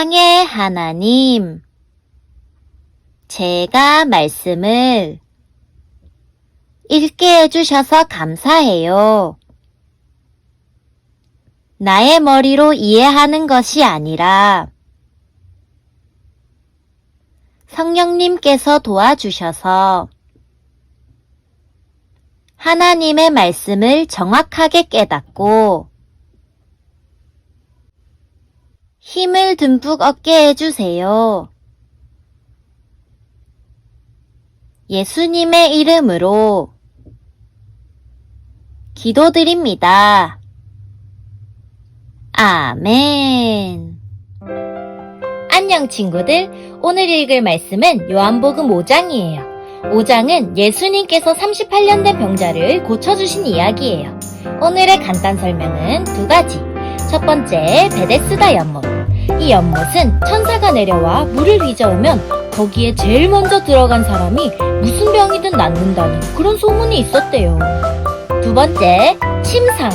사랑의 하나님, 제가 말씀을 읽게 해주셔서 감사해요. 나의 머리로 이해하는 것이 아니라 성령님께서 도와주셔서 하나님의 말씀을 정확하게 깨닫고 힘을 듬뿍 얻게 해주세요. 예수님의 이름으로 기도드립니다. 아멘. 안녕 친구들, 오늘 읽을 말씀은 요한복음 5장이에요. 5장은 예수님께서 38년 된 병자를 고쳐주신 이야기예요. 오늘의 간단 설명은 두 가지. 첫 번째, 베데스다 연못. 이 연못은 천사가 내려와 물을 휘저으면 거기에 제일 먼저 들어간 사람이 무슨 병이든 낫는다는 그런 소문이 있었대요. 두 번째, 침상.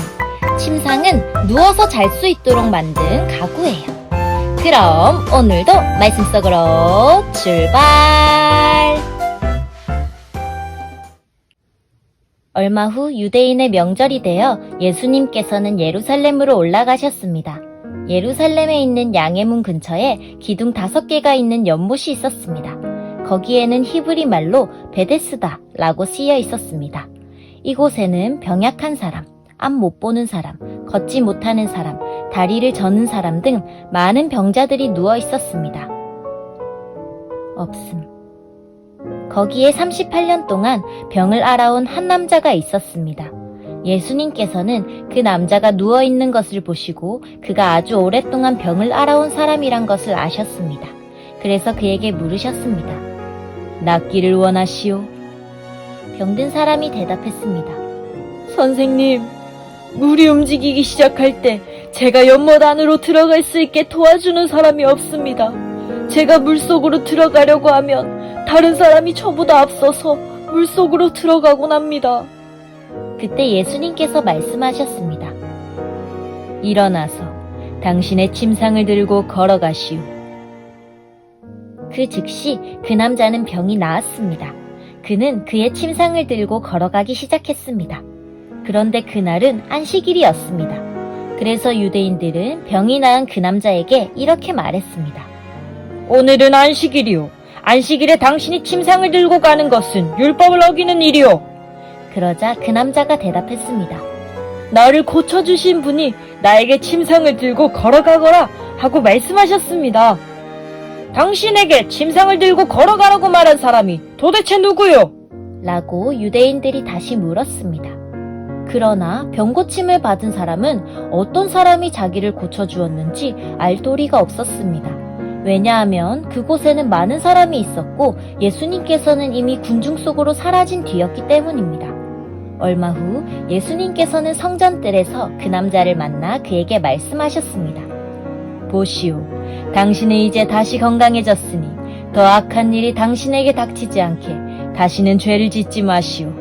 침상은 누워서 잘 수 있도록 만든 가구예요. 그럼 오늘도 말씀 속으로 출발! 얼마 후 유대인의 명절이 되어 예수님께서는 예루살렘으로 올라가셨습니다. 예루살렘에 있는 양의 문 근처에 기둥 5개가 있는 연못이 있었습니다. 거기에는 히브리 말로 베데스다라고 쓰여 있었습니다. 이곳에는 병약한 사람, 앞 못 보는 사람, 걷지 못하는 사람, 다리를 저는 사람 등 많은 병자들이 누워 있었습니다. 없음. 거기에 38년 동안 병을 앓아온 한 남자가 있었습니다. 예수님께서는 그 남자가 누워있는 것을 보시고 그가 아주 오랫동안 병을 앓아온 사람이란 것을 아셨습니다. 그래서 그에게 물으셨습니다. 낫기를 원하시오? 병든 사람이 대답했습니다. 선생님, 물이 움직이기 시작할 때 제가 연못 안으로 들어갈 수 있게 도와주는 사람이 없습니다. 제가 물속으로 들어가려고 하면 다른 사람이 저보다 앞서서 물속으로 들어가곤 합니다. 그때 예수님께서 말씀하셨습니다. 일어나서 당신의 침상을 들고 걸어가시오. 그 즉시 그 남자는 병이 나았습니다. 그는 그의 침상을 들고 걸어가기 시작했습니다. 그런데 그날은 안식일이었습니다. 그래서 유대인들은 병이 나은 그 남자에게 이렇게 말했습니다. 오늘은 안식일이오. 안식일에 당신이 침상을 들고 가는 것은 율법을 어기는 일이오. 그러자 그 남자가 대답했습니다. 나를 고쳐주신 분이 나에게 침상을 들고 걸어가거라 하고 말씀하셨습니다. 당신에게 침상을 들고 걸어가라고 말한 사람이 도대체 누구요? 라고 유대인들이 다시 물었습니다. 그러나 병고침을 받은 사람은 어떤 사람이 자기를 고쳐주었는지 알 도리가 없었습니다. 왜냐하면 그곳에는 많은 사람이 있었고 예수님께서는 이미 군중 속으로 사라진 뒤였기 때문입니다. 얼마 후 예수님께서는 성전뜰에서 그 남자를 만나 그에게 말씀하셨습니다. 보시오, 당신은 이제 다시 건강해졌으니 더 악한 일이 당신에게 닥치지 않게 다시는 죄를 짓지 마시오.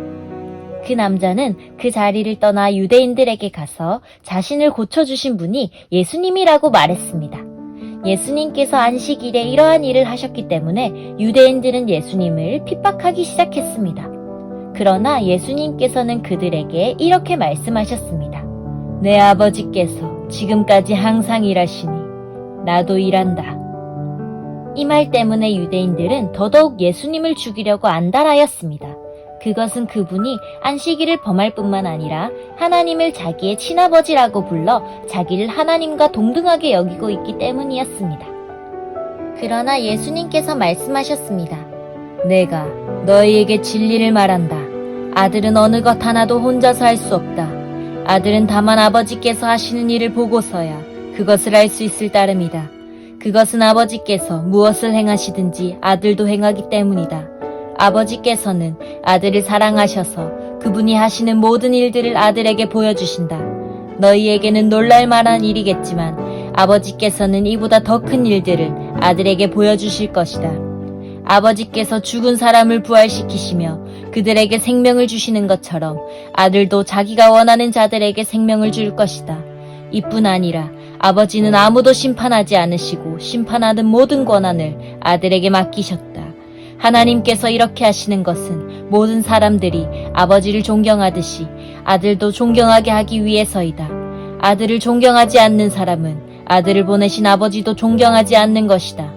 그 남자는 그 자리를 떠나 유대인들에게 가서 자신을 고쳐주신 분이 예수님이라고 말했습니다. 예수님께서 안식일에 이러한 일을 하셨기 때문에 유대인들은 예수님을 핍박하기 시작했습니다. 그러나 예수님께서는 그들에게 이렇게 말씀하셨습니다. 내 아버지께서 지금까지 항상 일하시니 나도 일한다. 이 말 때문에 유대인들은 더더욱 예수님을 죽이려고 안달하였습니다. 그것은 그분이 안식일을 범할 뿐만 아니라 하나님을 자기의 친아버지라고 불러 자기를 하나님과 동등하게 여기고 있기 때문이었습니다. 그러나 예수님께서 말씀하셨습니다. 내가 너희에게 진리를 말한다. 아들은 어느 것 하나도 혼자서 할 수 없다. 아들은 다만 아버지께서 하시는 일을 보고서야 그것을 할 수 있을 따름이다. 그것은 아버지께서 무엇을 행하시든지 아들도 행하기 때문이다. 아버지께서는 아들을 사랑하셔서 그분이 하시는 모든 일들을 아들에게 보여주신다. 너희에게는 놀랄 만한 일이겠지만 아버지께서는 이보다 더 큰 일들을 아들에게 보여주실 것이다. 아버지께서 죽은 사람을 부활시키시며 그들에게 생명을 주시는 것처럼 아들도 자기가 원하는 자들에게 생명을 줄 것이다. 이뿐 아니라 아버지는 아무도 심판하지 않으시고 심판하는 모든 권한을 아들에게 맡기셨다. 하나님께서 이렇게 하시는 것은 모든 사람들이 아버지를 존경하듯이 아들도 존경하게 하기 위해서이다. 아들을 존경하지 않는 사람은 아들을 보내신 아버지도 존경하지 않는 것이다.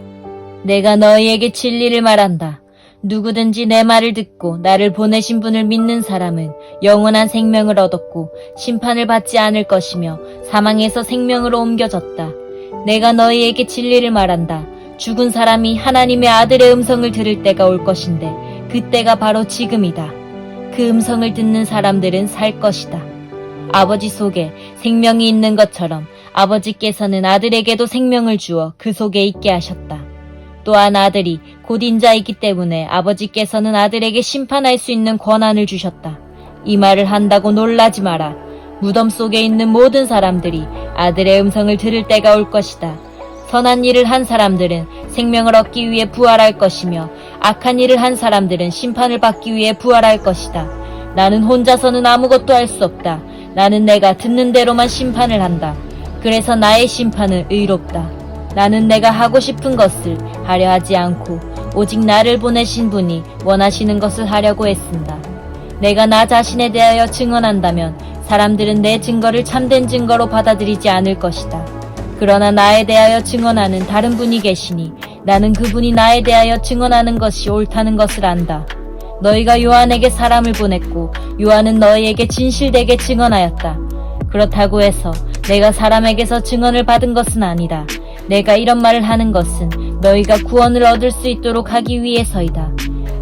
내가 너희에게 진리를 말한다. 누구든지 내 말을 듣고 나를 보내신 분을 믿는 사람은 영원한 생명을 얻었고 심판을 받지 않을 것이며 사망에서 생명으로 옮겨졌다. 내가 너희에게 진리를 말한다. 죽은 사람이 하나님의 아들의 음성을 들을 때가 올 것인데 그때가 바로 지금이다. 그 음성을 듣는 사람들은 살 것이다. 아버지 속에 생명이 있는 것처럼 아버지께서는 아들에게도 생명을 주어 그 속에 있게 하셨다. 또한 아들이 곧 인자이기 때문에 아버지께서는 아들에게 심판할 수 있는 권한을 주셨다. 이 말을 한다고 놀라지 마라. 무덤 속에 있는 모든 사람들이 아들의 음성을 들을 때가 올 것이다. 선한 일을 한 사람들은 생명을 얻기 위해 부활할 것이며 악한 일을 한 사람들은 심판을 받기 위해 부활할 것이다. 나는 혼자서는 아무것도 할 수 없다. 나는 내가 듣는 대로만 심판을 한다. 그래서 나의 심판은 의롭다. 나는 내가 하고 싶은 것을 하려 하지 않고 오직 나를 보내신 분이 원하시는 것을 하려고 애쓴다. 내가 나 자신에 대하여 증언한다면 사람들은 내 증거를 참된 증거로 받아들이지 않을 것이다. 그러나 나에 대하여 증언하는 다른 분이 계시니 나는 그분이 나에 대하여 증언하는 것이 옳다는 것을 안다. 너희가 요한에게 사람을 보냈고 요한은 너희에게 진실되게 증언하였다. 그렇다고 해서 내가 사람에게서 증언을 받은 것은 아니다. 내가 이런 말을 하는 것은 너희가 구원을 얻을 수 있도록 하기 위해서이다.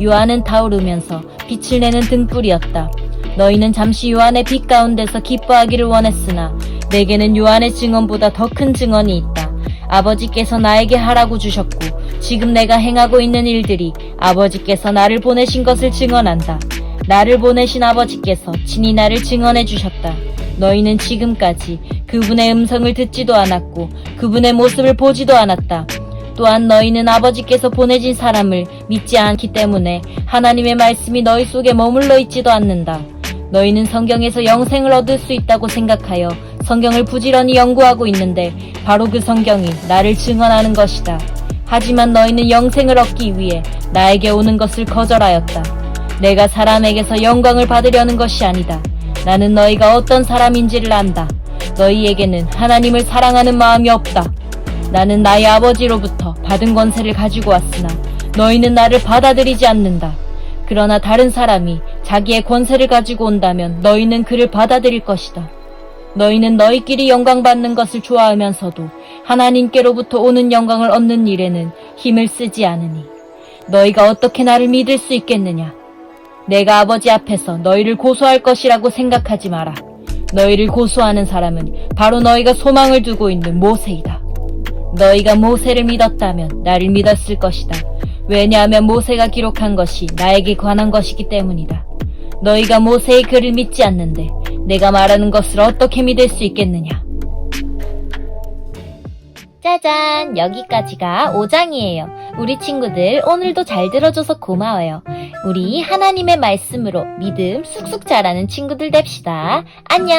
요한은 타오르면서 빛을 내는 등불이었다. 너희는 잠시 요한의 빛 가운데서 기뻐하기를 원했으나 내게는 요한의 증언보다 더 큰 증언이 있다. 아버지께서 나에게 하라고 주셨고 지금 내가 행하고 있는 일들이 아버지께서 나를 보내신 것을 증언한다. 나를 보내신 아버지께서 친히 나를 증언해 주셨다. 너희는 지금까지 그분의 음성을 듣지도 않았고 그분의 모습을 보지도 않았다. 또한 너희는 아버지께서 보내신 사람을 믿지 않기 때문에 하나님의 말씀이 너희 속에 머물러 있지도 않는다. 너희는 성경에서 영생을 얻을 수 있다고 생각하여 성경을 부지런히 연구하고 있는데 바로 그 성경이 나를 증언하는 것이다. 하지만 너희는 영생을 얻기 위해 나에게 오는 것을 거절하였다. 내가 사람에게서 영광을 받으려는 것이 아니다. 나는 너희가 어떤 사람인지를 안다. 너희에게는 하나님을 사랑하는 마음이 없다. 나는 나의 아버지로부터 받은 권세를 가지고 왔으나 너희는 나를 받아들이지 않는다. 그러나 다른 사람이 자기의 권세를 가지고 온다면 너희는 그를 받아들일 것이다. 너희는 너희끼리 영광 받는 것을 좋아하면서도 하나님께로부터 오는 영광을 얻는 일에는 힘을 쓰지 않으니 너희가 어떻게 나를 믿을 수 있겠느냐? 내가 아버지 앞에서 너희를 고소할 것이라고 생각하지 마라. 너희를 고소하는 사람은 바로 너희가 소망을 두고 있는 모세이다. 너희가 모세를 믿었다면 나를 믿었을 것이다. 왜냐하면 모세가 기록한 것이 나에게 관한 것이기 때문이다. 너희가 모세의 글을 믿지 않는데 내가 말하는 것을 어떻게 믿을 수 있겠느냐? 짜잔! 여기까지가 5장이에요. 우리 친구들 오늘도 잘 들어줘서 고마워요. 우리 하나님의 말씀으로 믿음 쑥쑥 자라는 친구들 됩시다. 안녕!